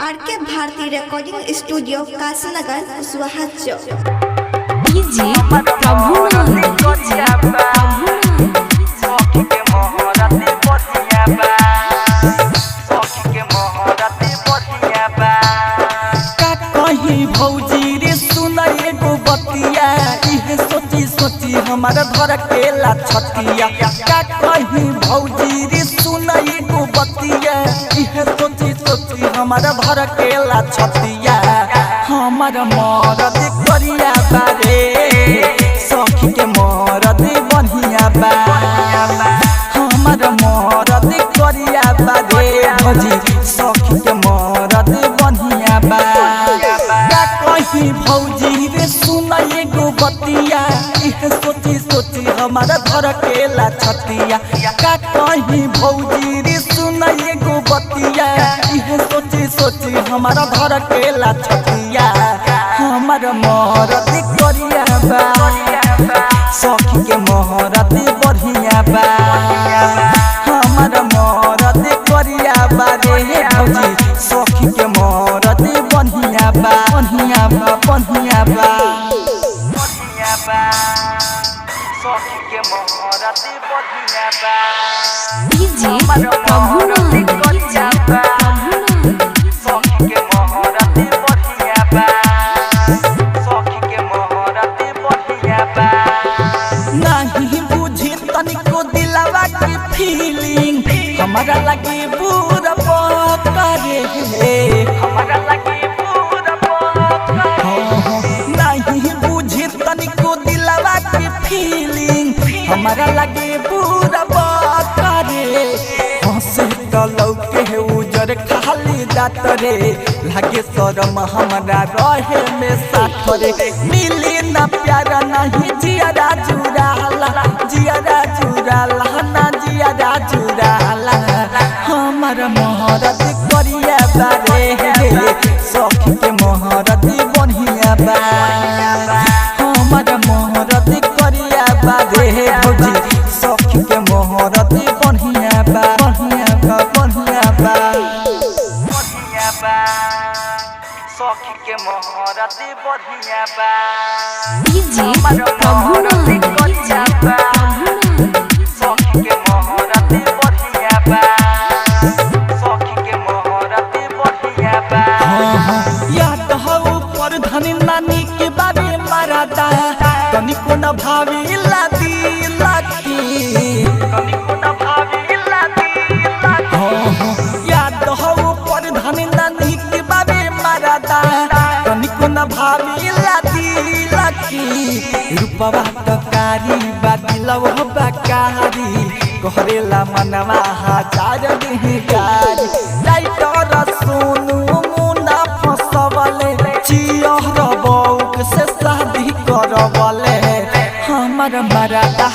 RK भारती recording studio Kashinagar Kushwaha चौक। DJ भौजी रे सुन एगो बतिया इहे सोची सोची हमारा धर केला छतिया। का कहीं भौजी रे सुन एगो बतिया इहे सोची सोची हमारा धर केला छतिया। हमारा मरद करिया बारे सखी के मरद बढ़िया बा। हमारा मरद करिया बारे भौजी सखी के मरद बढ़िया बा। कहीं भौजी रे सुन एगो बतिया इहे सोची सोची हमारा धर केला छतिया। का कहीं भौजी रे सुन एगो बतिया इहे सोची सोची हमारा धर केला छतिया। हमारा मरद करिया बा सखी के मरद बढ़िया बा। हमारा मरद करिया बा रे भौजी सखी के मरद बढ़िया बा बढ़िया बा बढ़िया बा बढ़िया बा सखी के मरद बढ़िया बा। डीजे सखी के मरद बढ़िया बा सखी के मरद बढ़िया बा। नहीं बुझी तनिको दिलवा की फीलिंग हमारा लगे बुरा करे हमारा लगे बुरा नहीं बुझी तनिको दिलवा की फीलिंग हमारा लगे बुरा करे। हंसे कलौ के उजर खाली दात रे लगे शरम हमारा रहे में साथ रे। मिली ना प्यारा नहीं जियारा जुराला जियारा जुराला ना जियारा जुराला। हमारा महरद करिया बारे सखी के महरद बढ़िया बा। हमारा महरद करिया बारे भौजी सखी के महरद बढ़िया बा बढ़िया बा बढ़िया बा बढ़िया बा सखी के महरद बढ़िया बा। डीजे सखी के महरद बढ़िया बा सखी के महरद बढ़िया बा। याद हो पर धनी नानी के बारे मारदा तनिको न भावी लादी लाती तनिको न भावी लादी लाती। याद हो पर धनी नानी के बारे मारदा तनिको न भावी लादी लाती। रूपवा तकारी बादिलव बकारी कहरेला मनवा हजार दिहकारी। टाइटर सोनू मुना फसवले चियहर बौक से शादी करवले। हमार मरदा